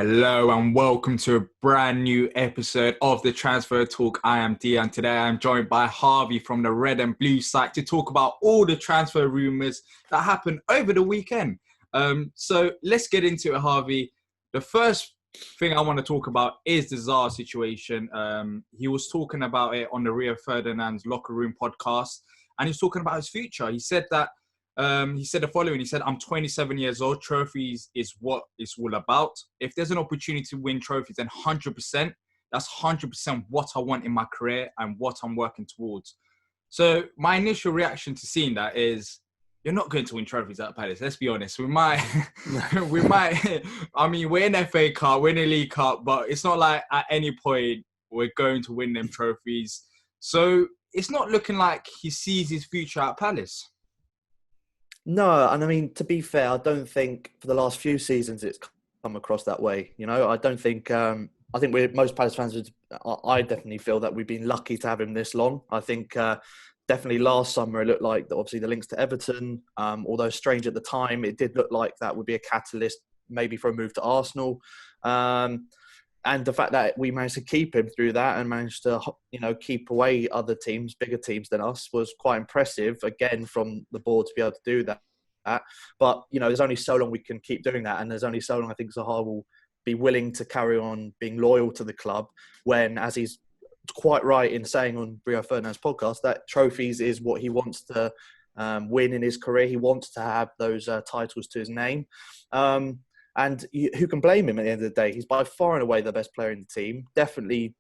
Hello and welcome to a brand new episode of the Transfer Talk. I am Diyar and today I'm joined by Harvey from the Red and Blue site to talk about all the transfer rumours that happened over the weekend. So let's get into it, Harvey. The first thing I want to talk about is the Zaha situation. He was talking about it on the Rio Ferdinand's Locker Room podcast and he's talking about his future. He said the following. He said, I'm 27 years old. Trophies is what it's all about. If there's an opportunity to win trophies, then 100%, that's 100% what I want in my career and what I'm working towards. So my initial reaction to seeing that is, you're not going to win trophies at Palace. Let's be honest. We might. I mean, we're in FA Cup, we're in a League Cup, but it's not like at any point we're going to win them trophies. So it's not looking like he sees his future at Palace. No, and I mean, to be fair, I don't think for the last few seasons it's come across that way. You know, I don't think, I think most Palace fans, I definitely feel that we've been lucky to have him this long. I think definitely last summer it looked like, obviously, the links to Everton, although strange at the time, it did look like that would be a catalyst maybe for a move to Arsenal. And the fact that we managed to keep him through that and managed to, keep away other teams, bigger teams than us, was quite impressive, again, from the board to be able to do that. But, there's only so long we can keep doing that. And there's only so long I think Zaha will be willing to carry on being loyal to the club when, as he's quite right in saying on Rio Ferdinand's podcast, that trophies is what he wants to win in his career. He wants to have those titles to his name. And who can blame him at the end of the day? He's by far and away the best player in the team. Definitely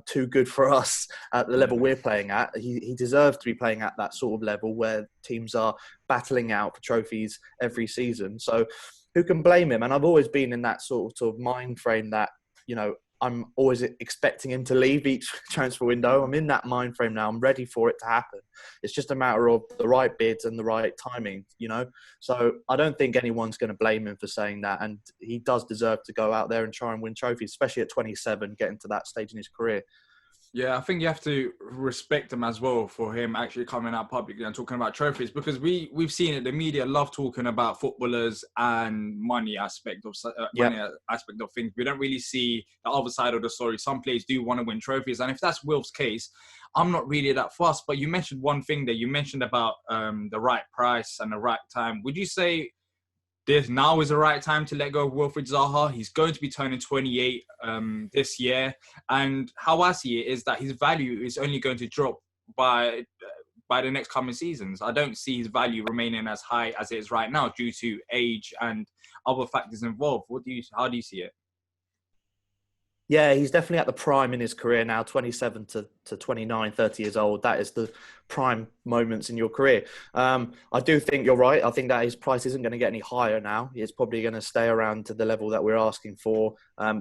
too good for us at the level we're playing at. He deserves to be playing at that sort of level where teams are battling out for trophies every season. So who can blame him? And I've always been in that sort of mind frame that, I'm always expecting him to leave each transfer window. I'm in that mind frame now. I'm ready for it to happen. It's just a matter of the right bids and the right timing, So I don't think anyone's going to blame him for saying that. And he does deserve to go out there and try and win trophies, especially at 27, getting to that stage in his career. Yeah, I think you have to respect him as well for him actually coming out publicly and talking about trophies, because we've seen it. The media love talking about footballers and money aspect of things. We don't really see the other side of the story. Some players do want to win trophies, and if that's Wilf's case, I'm not really that fussed. But you mentioned one thing there. You mentioned about the right price and the right time. Would you say now is the right time to let go of Wilfried Zaha? He's going to be turning 28 this year. And how I see it is that his value is only going to drop by the next coming seasons. I don't see his value remaining as high as it is right now due to age and other factors involved. How do you see it? Yeah, he's definitely at the prime in his career now, 27 to 29, 30 years old. That is the prime moments in your career. I do think you're right. I think that his price isn't going to get any higher now. It's probably going to stay around to the level that we're asking for.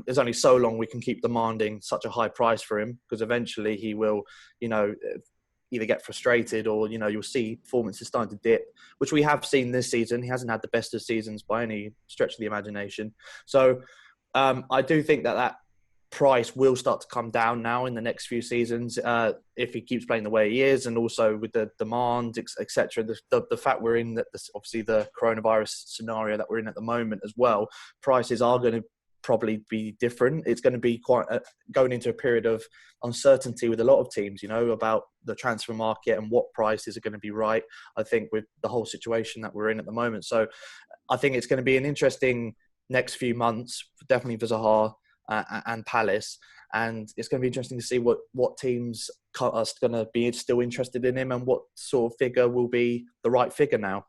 There's only so long we can keep demanding such a high price for him, because eventually he will, either get frustrated or, you'll see performances starting to dip, which we have seen this season. He hasn't had the best of seasons by any stretch of the imagination. So I do think that price will start to come down now in the next few seasons if he keeps playing the way he is, and also with the demand, etc. The fact we're in that, obviously the coronavirus scenario that we're in at the moment as well, prices are going to probably be different. It's going to be quite going into a period of uncertainty with a lot of teams, about the transfer market and what prices are going to be right. I think with the whole situation that we're in at the moment, so I think it's going to be an interesting next few months, definitely for Zaha and Palace, and it's going to be interesting to see what teams are going to be still interested in him and what sort of figure will be the right figure now.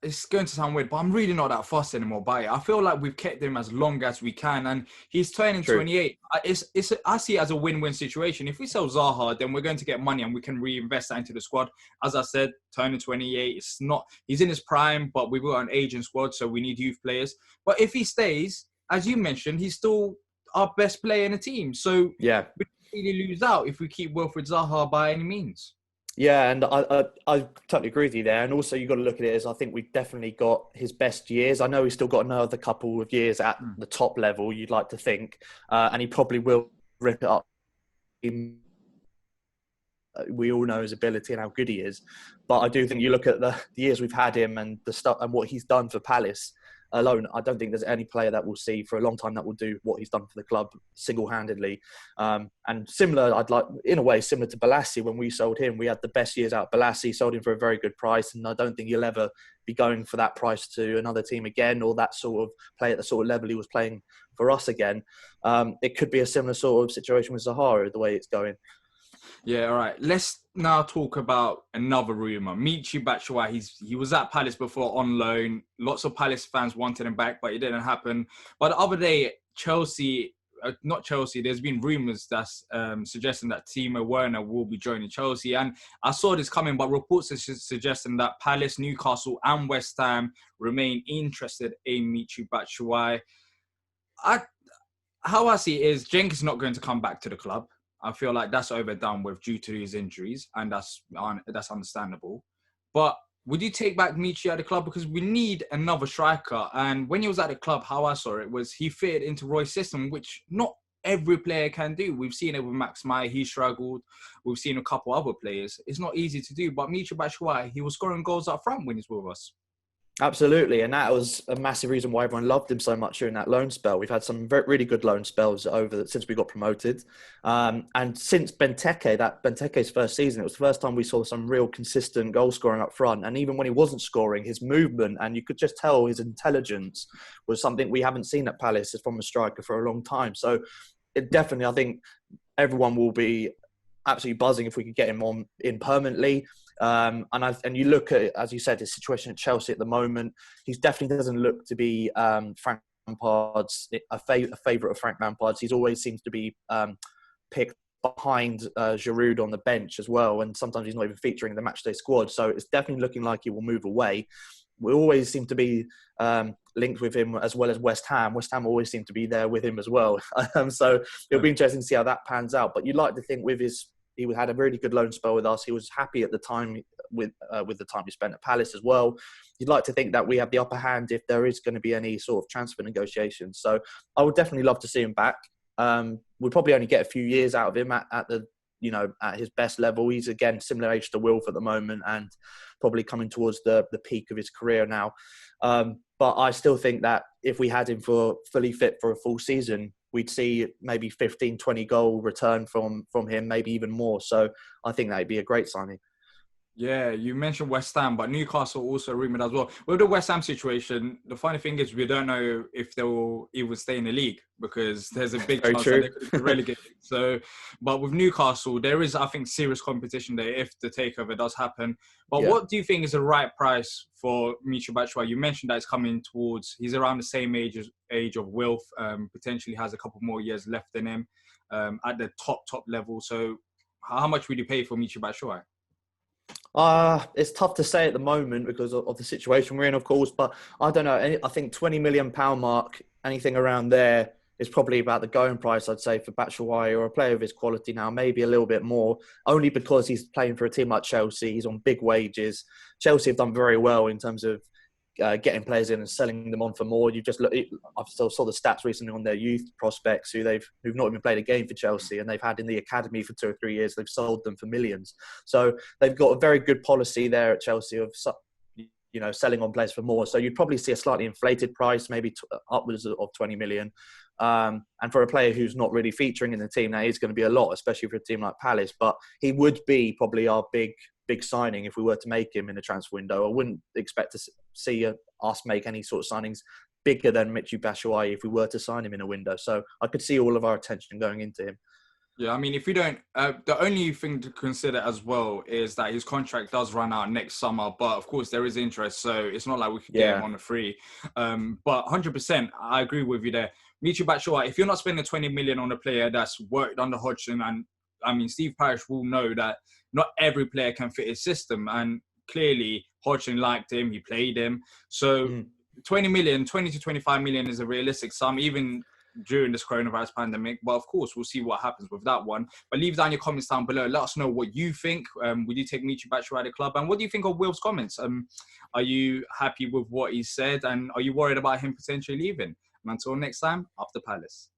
It's going to sound weird, but I'm really not that fussed anymore by it. I feel like we've kept him as long as we can, and he's turning 28. I see it as a win-win situation. If we sell Zaha, then we're going to get money and we can reinvest that into the squad. As I said, turning 28, he's in his prime, but we've got an aging squad, so we need youth players. But if he stays, as you mentioned, he's still our best player in the team. So yeah, we don't really lose out if we keep Wilfried Zaha by any means. Yeah, and I totally agree with you there. And also, you've got to look at it as I think we've definitely got his best years. I know he's still got another couple of years at the top level, you'd like to think. And he probably will rip it up. We all know his ability and how good he is. But I do think you look at the years we've had him and the stuff and what he's done for Palace. alone, I don't think there's any player that we'll see for a long time that will do what he's done for the club single-handedly. And similar, in a way, similar to Balassi, when we sold him, we had the best years out of Balassi, sold him for a very good price, and I don't think he'll ever be going for that price to another team again, or that sort of play at the sort of level he was playing for us again. It could be a similar sort of situation with Zaha, the way it's going. Yeah, all right. Let's now talk about another rumour. Michy Batshuayi, he was at Palace before on loan. Lots of Palace fans wanted him back, but it didn't happen. But the other day, there's been rumours that's suggesting that Timo Werner will be joining Chelsea. And I saw this coming, but reports are suggesting that Palace, Newcastle and West Ham remain interested in Michy Batshuayi. How I see it is Jenkins is not going to come back to the club. I feel like that's overdone with due to his injuries, and that's understandable. But would you take back Michy at the club? Because we need another striker. And when he was at the club, how I saw it was he fitted into Roy's system, which not every player can do. We've seen it with Max Meyer, he struggled. We've seen a couple other players. It's not easy to do. But Michy Batshuayi, he was scoring goals up front when he's with us. Absolutely, and that was a massive reason why everyone loved him so much during that loan spell. We've had some really good loan spells since we got promoted, and since Benteke's first season, it was the first time we saw some real consistent goal scoring up front. And even when he wasn't scoring, his movement and you could just tell his intelligence was something we haven't seen at Palace from a striker for a long time. So it definitely, I think everyone will be absolutely buzzing if we could get him in permanently. And you look at, as you said, his situation at Chelsea at the moment, he definitely doesn't look to be Frank Lampard's a favourite of Frank Lampard's. He's always seems to be picked behind Giroud on the bench as well, and sometimes he's not even featuring in the matchday squad. So it's definitely looking like he will move away. We always seem to be linked with him, as well as West Ham. West Ham always seem to be there with him as well. So it'll be interesting to see how that pans out. But you'd like to think he had a really good loan spell with us. He was happy at the time with the time he spent at Palace as well. You'd like to think that we have the upper hand if there is going to be any sort of transfer negotiations. So I would definitely love to see him back. We'll probably only get a few years out of him at his best level. He's again similar age to Wilf at the moment, and probably coming towards the peak of his career now. But I still think that if we had him fully fit for a full season, we'd see maybe 15, 20 goal return from him, maybe even more. So I think that'd be a great signing. Yeah, you mentioned West Ham, but Newcastle also rumoured as well. With the West Ham situation, the funny thing is we don't know if they will even stay in the league, because there's a big chance that they could be relegated. So, but with Newcastle, there is, I think, serious competition there if the takeover does happen. But What do you think is the right price for Michy Batshuayi? You mentioned that he's around the same age of Wilf, potentially has a couple more years left in him at the top level. So how much would you pay for Michy Batshuayi? It's tough to say at the moment because of the situation we're in, of course. But I don't know. I think £20 million mark, anything around there, is probably about the going price, I'd say, for Batshuayi, or a player of his quality now, maybe a little bit more, only because he's playing for a team like Chelsea. He's on big wages. Chelsea have done very well in terms of getting players in and selling them on for more. I still saw the stats recently on their youth prospects who've not even played a game for Chelsea, and they've had in the academy for 2 or 3 years. They've sold them for millions. So they've got a very good policy there at Chelsea of selling on players for more. So you'd probably see a slightly inflated price, maybe upwards of 20 million. And for a player who's not really featuring in the team, that is going to be a lot, especially for a team like Palace. But he would be probably our big signing if we were to make him in the transfer window. I wouldn't expect to see us make any sort of signings bigger than Michy Batshuayi if we were to sign him in a window. So I could see all of our attention going into him. Yeah, I mean, if we don't, the only thing to consider as well is that his contract does run out next summer. But of course, there is interest, so it's not like we could get him on a free. But 100%, I agree with you there. Michy Batshuayi, if you're not spending 20 million on a player that's worked under Hodgson, and I mean, Steve Parish will know that not every player can fit his system. And clearly, Hodgson liked him, he played him. So 20 to 25 million is a realistic sum, even during this coronavirus pandemic. But of course, we'll see what happens with that one. But leave down your comments down below. Let us know what you think. Would you take Michy Batshuayi at the club? And what do you think of Will's comments? Are you happy with what he said? And are you worried about him potentially leaving? And until next time, up the Palace.